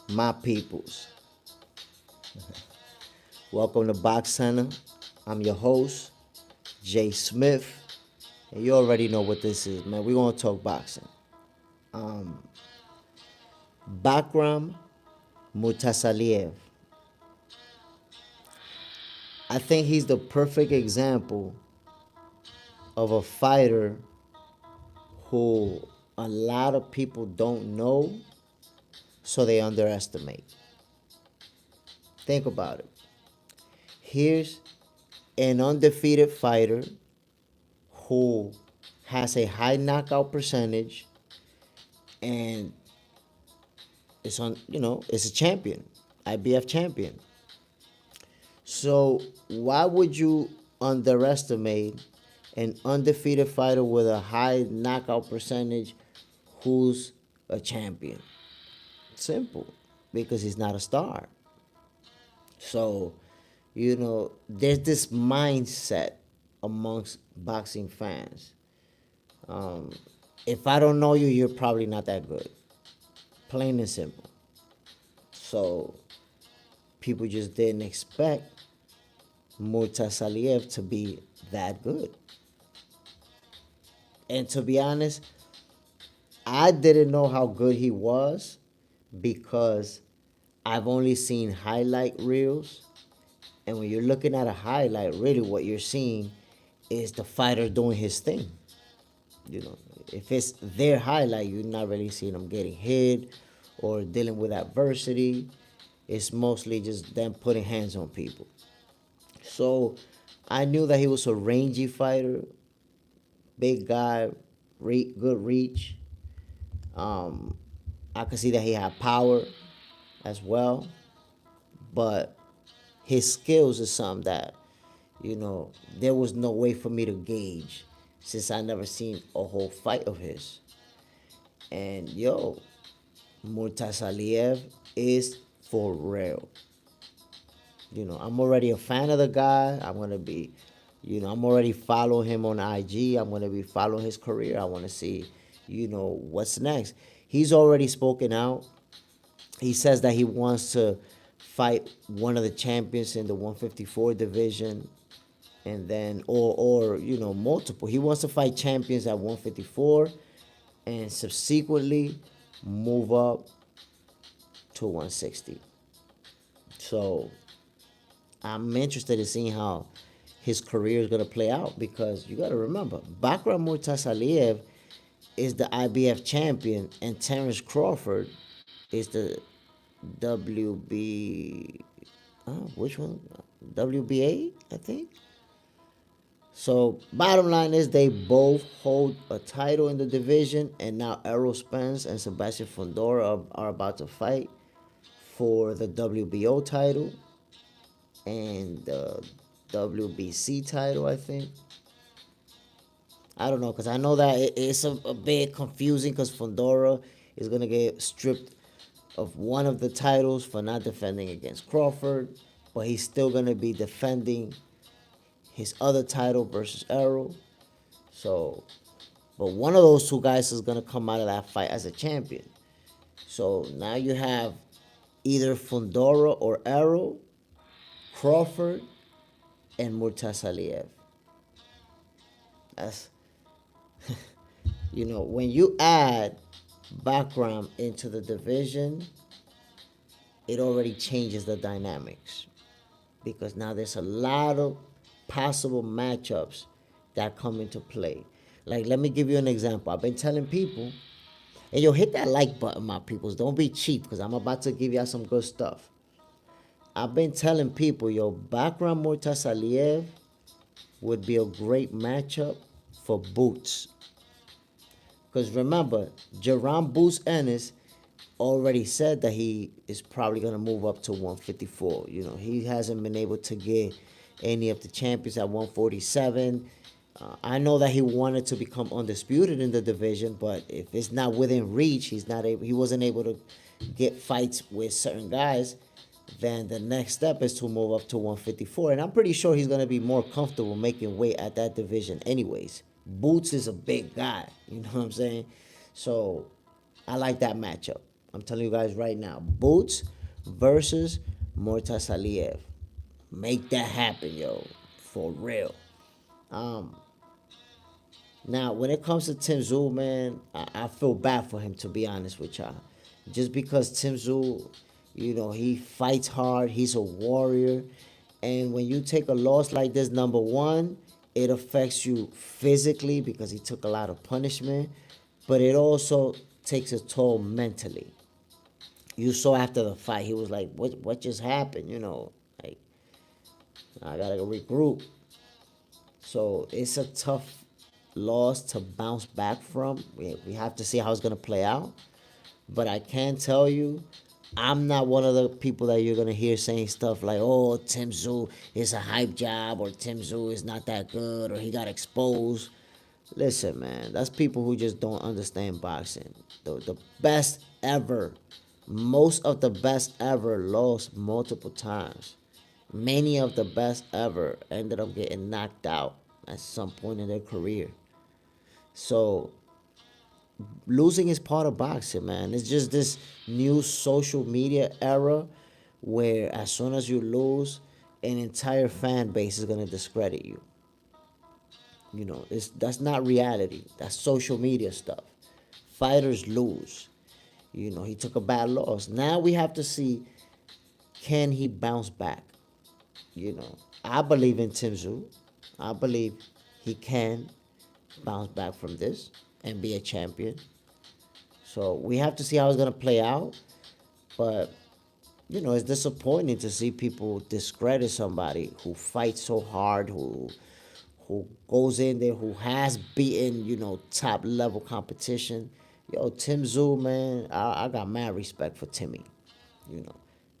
my peoples. Welcome to Box Center. I'm your host, JSmiff, and you already know what this is, man. We're gonna talk boxing. Um, Bakhram Murtazaliev. I think he's the perfect example of a fighter who a lot of people don't know, so they underestimate. Think about it. Here's an undefeated fighter who has a high knockout percentage and it's a champion, IBF champion. So why would you underestimate an undefeated fighter with a high knockout percentage who's a champion? Simple, because he's not a star. So, there's this mindset amongst boxing fans. Um, if I don't know you, you're probably not that good. Plain and simple. So, people just didn't expect Murtazaliev to be that good. And to be honest, I didn't know how good he was because I've only seen highlight reels. And when you're looking at a highlight, really what you're seeing is the fighter doing his thing. If it's their highlight, you're not really seeing them getting hit or dealing with adversity. It's mostly just them putting hands on people. So I knew that he was a rangy fighter, big guy, good reach. I could see that he had power as well, but his skills is something that, there was no way for me to gauge since I never seen a whole fight of his. And Murtazaliev is for real. I'm already a fan of the guy. I'm gonna be, I'm already following him on IG. I'm gonna be following his career. I want to see, what's next. He's already spoken out. He says that he wants to fight one of the champions in the 154 division, and then or multiple. He wants to fight champions at 154, and subsequently move up to 160. So I'm interested in seeing how his career is going to play out, because you got to remember, Bakhram Murtazaliev is the IBF champion and Terence Crawford is the WB, which one? WBA, I think. So bottom line is they both hold a title in the division, and now Errol Spence and Sebastian Fundora are about to fight for the WBO title and the WBC title, I think. I don't know, because I know that it's a bit confusing, because Fundora is going to get stripped of one of the titles for not defending against Crawford, but he's still going to be defending his other title versus Errol. So, but one of those two guys is going to come out of that fight as a champion. So now you have either Fundora or Errol, Crawford, and Murtazaliev. That's, when you add Bakhram into the division, it already changes the dynamics, because now there's a lot of possible matchups that come into play. Like, let me give you an example. I've been telling people, and hit that like button, my peoples. Don't be cheap, because I'm about to give y'all some good stuff. I've been telling people, Bakhram Murtazaliev would be a great matchup for Boots. Because remember, Jerome Boots Ennis already said that he is probably going to move up to 154. He hasn't been able to get any of the champions at 147. I know that he wanted to become undisputed in the division, but if it's not within reach, he wasn't able to get fights with certain guys, then the next step is to move up to 154. And I'm pretty sure he's going to be more comfortable making weight at that division anyways. Boots is a big guy, you know what I'm saying? So I like that matchup. I'm telling you guys right now. Boots versus Murtazaliev. Make that happen, yo. For real. Um, Now, when it comes to Tim Tszyu, man, I feel bad for him, to be honest with y'all. Just because Tim Tszyu, he fights hard, he's a warrior. And when you take a loss like this, number one, it affects you physically because he took a lot of punishment, but it also takes a toll mentally. You saw after the fight, he was like, what just happened? Like, I gotta regroup. So it's a tough loss to bounce back from. We have to see how it's going to play out. But I can tell you, I'm not one of the people that you're going to hear saying stuff like, oh, Tim Tszyu is a hype job, or Tim Tszyu is not that good, or he got exposed. Listen, man, that's people who just don't understand boxing. The best ever, most of the best ever lost multiple times. Many of the best ever ended up getting knocked out at some point in their career. So losing is part of boxing, man. It's just this new social media era where as soon as you lose, an entire fan base is gonna discredit you. That's not reality. That's social media stuff. Fighters lose. He took a bad loss. Now we have to see, can he bounce back? I believe in Tim Tszyu. I believe he can bounce back from this and be a champion. So we have to see how it's gonna play out. But it's disappointing to see people discredit somebody who fights so hard, who goes in there, who has beaten top level competition. Yo, Tim Tszyu, man, I got mad respect for Timmy.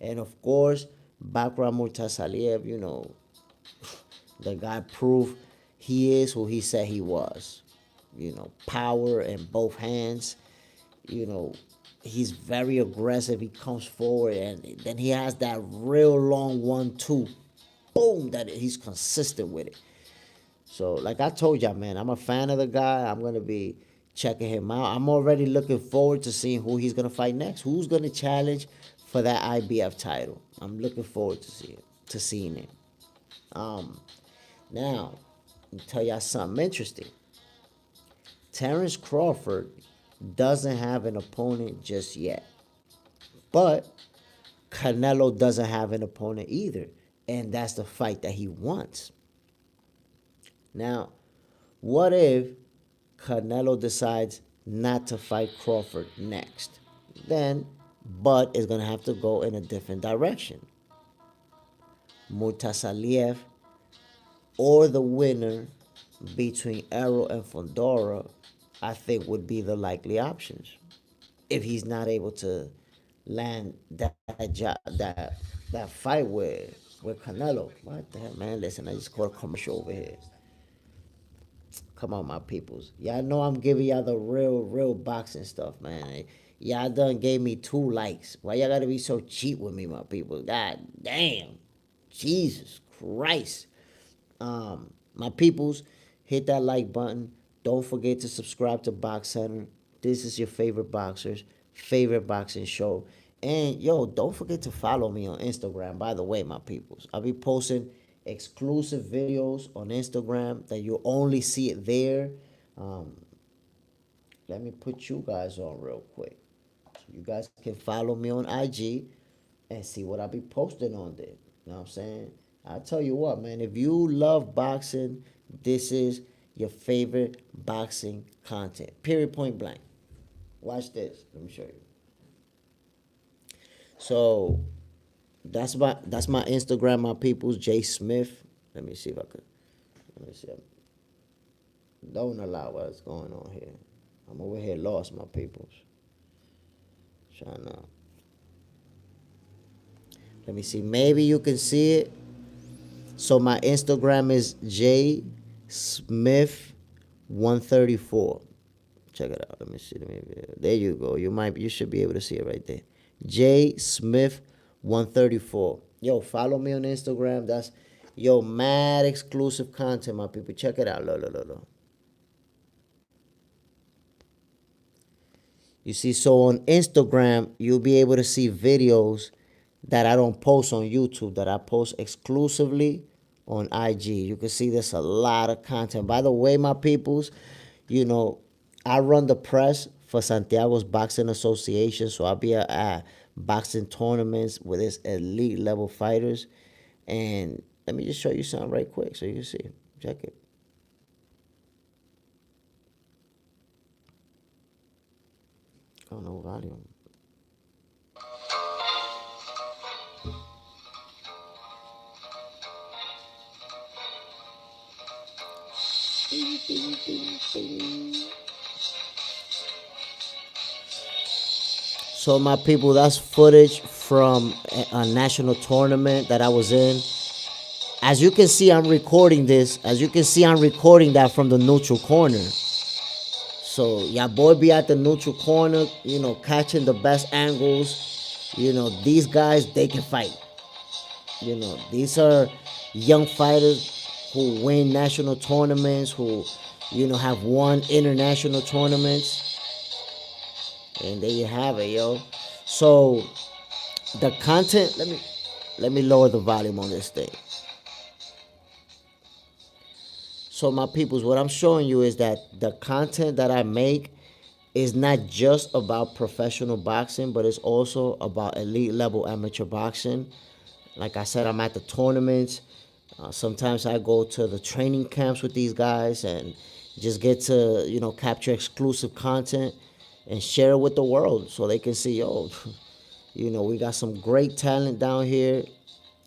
And of course, Bakhram Murtazaliev, the guy proved he is who he said he was. Power in both hands. He's very aggressive. He comes forward, and then he has that real long 1-2. Boom, that he's consistent with it. So, like I told y'all, man, I'm a fan of the guy. I'm going to be checking him out. I'm already looking forward to seeing who he's going to fight next. Who's going to challenge for that IBF title? I'm looking forward to seeing it. Now, I'll tell y'all something interesting. Terrence Crawford doesn't have an opponent just yet. But Canelo doesn't have an opponent either. And that's the fight that he wants. Now, what if Canelo decides not to fight Crawford next? Then Bud is going to have to go in a different direction. Murtazaliev or the winner between Errol and Fundora, I think would be the likely options. If he's not able to land that job, that fight with Canelo. What the hell, man? Listen, I just caught a commercial over here. Come on, my peoples. Y'all know I'm giving y'all the real boxing stuff, man. Y'all done gave me 2 likes. Why y'all gotta be so cheap with me, my people? God damn. Jesus Christ. My peoples, hit that like button. Don't forget to subscribe to Box Center. This is your favorite boxer's favorite boxing show. And yo, don't forget to follow me on Instagram, by the way, my peoples. I'll be posting exclusive videos on Instagram that you'll only see it there. Let me put you guys on real quick. So you guys can follow me on IG and see what I'll be posting on there. You know what I'm saying? I tell you what, man, if you love boxing, this is your favorite boxing content. Period, point blank. Watch this. Let me show you. So that's my Instagram, my people's JSmiff. Let me see if I could. Let me see. Don't allow what's going on here. I'm over here lost, my peoples. Trying to. Let me see. Maybe you can see it. So my Instagram is JSmiff134. Check it out. Let me see. There you go. You should be able to see it right there. JSmiff134. Yo, follow me on Instagram. That's mad exclusive content, my people. Check it out. Look. You see, so on Instagram, you'll be able to see videos that I don't post on YouTube, that I post exclusively on IG. You can see there's a lot of content. By the way, my peoples, you know, I run the press for Santiago's Boxing Association, so I'll be at boxing tournaments with his elite level fighters. And let me just show you something right quick so you can see. Check it. Oh, no volume. Ding, ding, ding, ding. So my people, that's footage from a national tournament that I was in. As you can see, I'm recording this. As you can see, I'm recording that from the neutral corner. So y'all boy be at the neutral corner, you know, catching the best angles. You know, these guys, they can fight. You know, these are young fighters who win national tournaments, who, you know, have won international tournaments. And there you have it, yo. So the content, let me lower the volume on this thing. So my peoples, what I'm showing you is that the content that I make is not just about professional boxing, but it's also about elite level amateur boxing. Like I said, I'm at the tournaments. Sometimes I go to the training camps with these guys and just get to, you know, capture exclusive content and share it with the world so they can see, yo, you know, we got some great talent down here,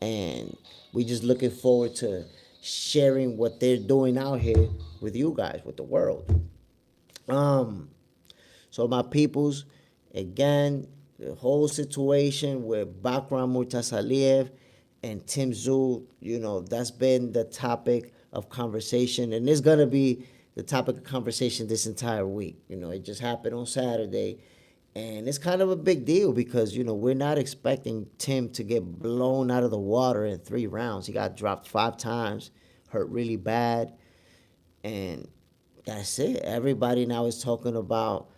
and we just looking forward to sharing what they're doing out here with you guys, with the world. So my peoples, again, the whole situation with Bakhram Murtazaliev and Tim Tszyu, you know, that's been the topic of conversation, and it's gonna be the topic of conversation this entire week. You know, it just happened on Saturday, and it's kind of a big deal because, you know, we're not expecting Tim to get blown out of the water in 3 rounds. He got dropped 5 times, hurt really bad, and that's it. Everybody now is talking about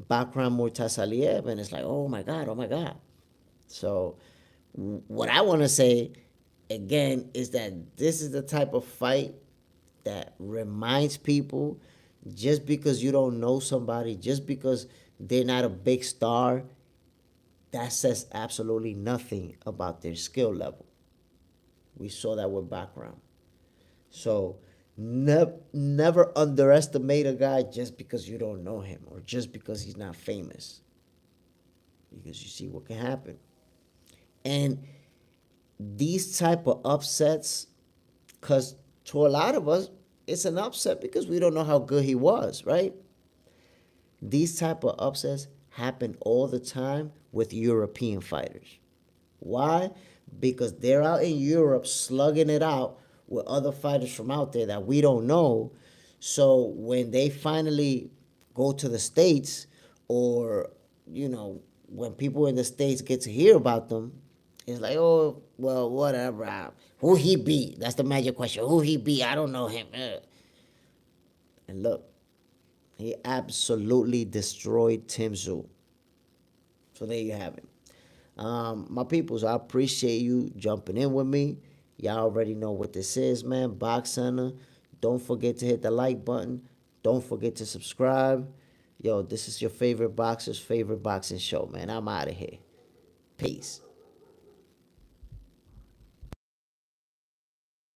Bakhram Murtazaliev, and it's like, oh my God, oh my God. So what I want to say again is that this is the type of fight that reminds people, just because you don't know somebody, just because they're not a big star, that says absolutely nothing about their skill level. We saw that with Bakhram. So never underestimate a guy just because you don't know him or just because he's not famous, because you see what can happen. And these type of upsets, because to a lot of us, it's an upset because we don't know how good he was, right? These type of upsets happen all the time with European fighters. Why? Because they're out in Europe slugging it out with other fighters from out there that we don't know. So when they finally go to the States, or, you know, when people in the States get to hear about them, it's like, oh, well, whatever. Who he beat? That's the magic question. Who he beat? I don't know him. And look, he absolutely destroyed Tim Tszyu. So there you have it. My peoples, I appreciate you jumping in with me. Y'all already know what this is, man. Box Center. Don't forget to hit the like button. Don't forget to subscribe. Yo, this is your favorite boxer's favorite boxing show, man. I'm out of here. Peace.